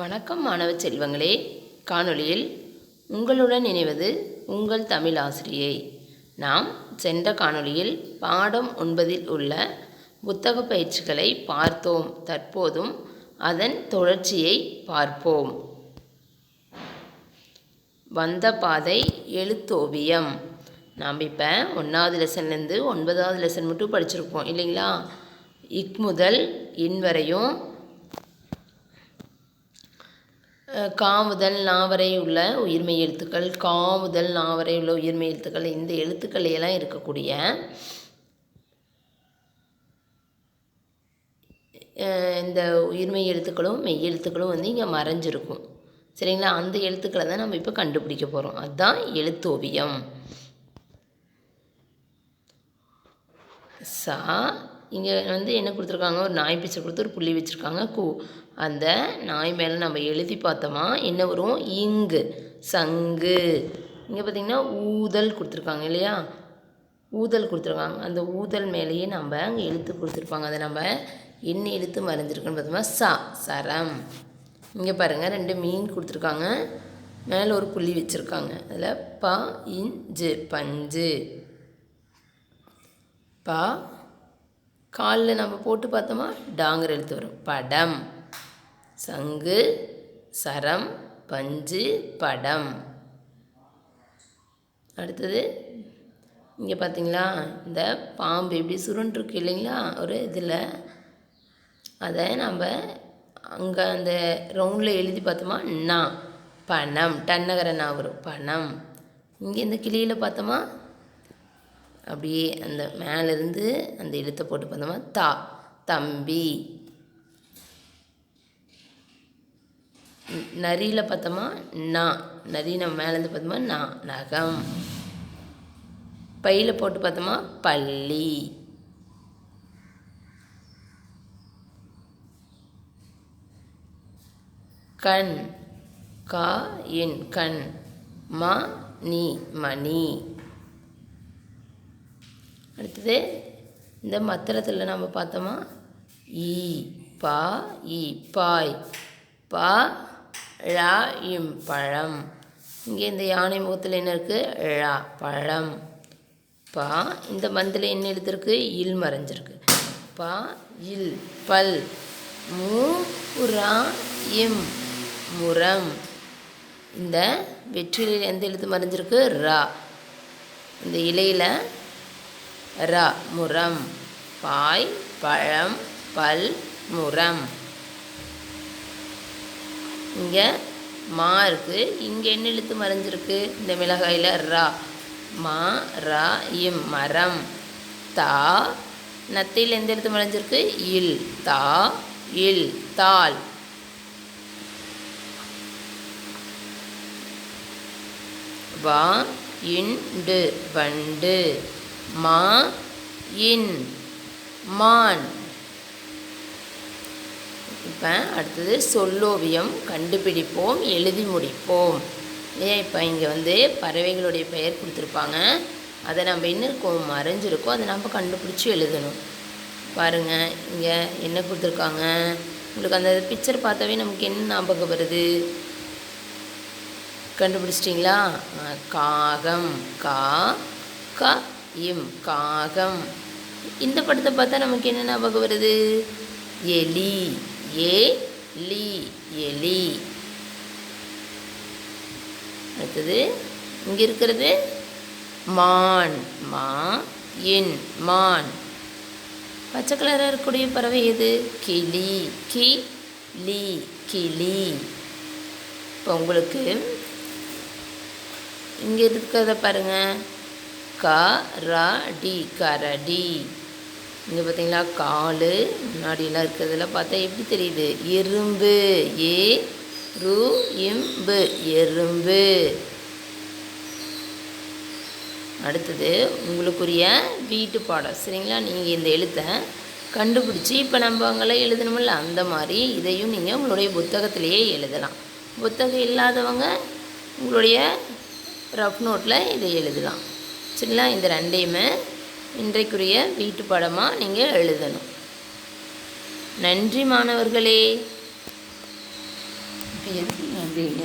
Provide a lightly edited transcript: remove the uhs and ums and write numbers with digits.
வணக்கம் மாணவ செல்வங்களே. காணொளியில் உங்களுடன் இணைவது உங்கள் தமிழ் ஆசிரியை. நாம் சென்ற காணொளியில் பாடம் 9இல் உள்ள புத்தக பயிற்சிகளை பார்த்தோம். தற்போதும் அதன் தொடர்ச்சியை பார்ப்போம். வந்த பாதை எழுத்தோவியம். நாம் இப்போ 1வது லெசன்லேருந்து 9வது லெசன் மட்டும் படிச்சிருப்போம் இல்லைங்களா? இக் முதல் இன் வரையும் கா முதல் நா வரை உள்ள உயிர்மெய் எழுத்துக்கள், கா முதல் நா வரை உள்ள உயிர்மெய் எழுத்துக்கள், இந்த எழுத்துக்களையெல்லாம் இருக்கக்கூடிய இந்த உயிர்மெய் எழுத்துக்களும் மெய் எழுத்துக்களும் வந்து இங்கே மறைஞ்சிருக்கும். சரிங்களா? அந்த எழுத்துக்களை தான் நம்ம இப்போ கண்டுபிடிக்க போகிறோம். அதுதான் எழுத்தோவியம். சா இங்கே வந்து என்ன கொடுத்துருக்காங்க? ஒரு நாய் பீச்சை கொடுத்து ஒரு புள்ளி வச்சுருக்காங்க. அந்த நாய் மேலே நம்ம எழுதி பார்த்தோமா என்ன வரும்? இங்கு சங்கு. இங்கே பார்த்திங்கன்னா ஊதல் கொடுத்துருக்காங்க இல்லையா? ஊதல் கொடுத்துருக்காங்க. அந்த ஊதல் மேலேயே நம்ம அங்கே எழுத்து கொடுத்துருப்பாங்க. அதை நம்ம என்ன எழுத்து மறைஞ்சிருக்குன்னு பார்த்தோம்னா சா சரம். இங்கே பாருங்கள், 2 மீன் கொடுத்துருக்காங்க, மேலே ஒரு புள்ளி வச்சுருக்காங்க. அதில் ப இஞ்சு பஞ்சு. பா காலில் நம்ம போட்டு பார்த்தோமா டாங்கிற எழுத்து வரும். படம். சங்கு சரம் பஞ்சு படம். அடுத்தது இங்கே பார்த்தீங்களா, இந்த பாம்பு எப்படி சுருண்டுருக்கு இல்லைங்களா ஒரு இதில், அதை நம்ம அங்கே அந்த ரவுண்டில் எழுதி பார்த்தோமா நா பணம். டன்னகர நா வரும் பணம். இங்கே இந்த கிளியில் பார்த்தோமா அப்படியே அந்த மேலேருந்து அந்த எழுத்தை போட்டு பார்த்தோமா தா தம்பி. நரியில் பார்த்தோமா நா நரி, நம்ம மேலேருந்து பார்த்தோமா நா நகம். பையில் போட்டு பார்த்தோமா பள்ளி. கண் கா என் கண். மா நீ மணி. அடுத்தது இந்த மத்திரத்தில் நம்ம பார்த்தோமா ஈ பா ஈ பாய். பா ழா இம் பழம். இங்கே இந்த யானை முகத்தில் என்ன இருக்குது? ழா பழம். பா இந்த மந்தில் என்ன எழுதிருக்கு? இல் மறைஞ்சிருக்கு. பா இல் பல். மூ ரா இம் முரம். இந்த வெற்றிலையில் எந்த எழுத்து மறைஞ்சிருக்கு? ரா. இந்த இலையில் ரா முரம். பாய் பழம் பல் முரம். இங்கே மா இருக்குது, இங்கே என்ன எழுத்து மறைஞ்சிருக்கு? இந்த மிளகாயில் ரா. மா ரா இம் மரம். தா நத்தையில் எந்த எழுத்து மறைஞ்சிருக்கு? இல். தா இல் தாள். வா இண்டு வண்டு. மா இன் மான். இப்போ அடுத்தது சொல்லோவியம் கண்டுபிடிப்போம், எழுதி முடிப்போம். ஏன் இப்போ இங்கே வந்து பறவைகளுடைய பெயர் கொடுத்துருப்பாங்க, அதை நம்ம என்ன இருக்கோம் மறைஞ்சிருக்கோம், அதை நம்ம கண்டுபிடிச்சி எழுதணும். பாருங்கள் இங்கே என்ன கொடுத்துருக்காங்க. உங்களுக்கு அந்த பிக்சர் பார்த்தாவே நமக்கு என்ன ஞாபகம் வருது? கண்டுபிடிச்சிட்டிங்களா? காகம். கா க இம் காகம். இந்த படத்தை பார்த்தா நமக்கு என்ன ஞாபகம் வருது? எலி. ஏ லி எலி. அடுத்தது இங்கே இருக்கிறது மான். மா இன் மான். பச்சை கலராக இருக்கக்கூடிய பறவை எது? கிளி. கி லி கிளி. இப்போ உங்களுக்கு இங்கே இருக்கிறத பாருங்கள். கரடி கரடி. இங்கே பார்த்தீங்களா கால் முன்னாடியெல்லாம் இருக்கிறதுல பார்த்தா எப்படி தெரியுது? எறும்பு. ஏ ரு இம்பு எறும்பு. அடுத்தது உங்களுக்குரிய வீட்டு பாடம். சரிங்களா? நீங்கள் இந்த எழுத்தை கண்டுபிடிச்சி இப்போ நம்ம அங்கெல்லாம் எழுதணுமில்ல, அந்த மாதிரி இதையும் நீங்கள் உங்களுடைய புத்தகத்திலேயே எழுதலாம். புத்தகம் இல்லாதவங்க உங்களுடைய ரஃப் நோட்டில் இதை எழுதலாம். சரிங்களா? இந்த 2யுமே இன்றைக்குரிய வீட்டு பாடமாக நீங்கள் எழுதணும். நன்றி மாணவர்களே. இப்போ எதுக்கு வந்தீங்க?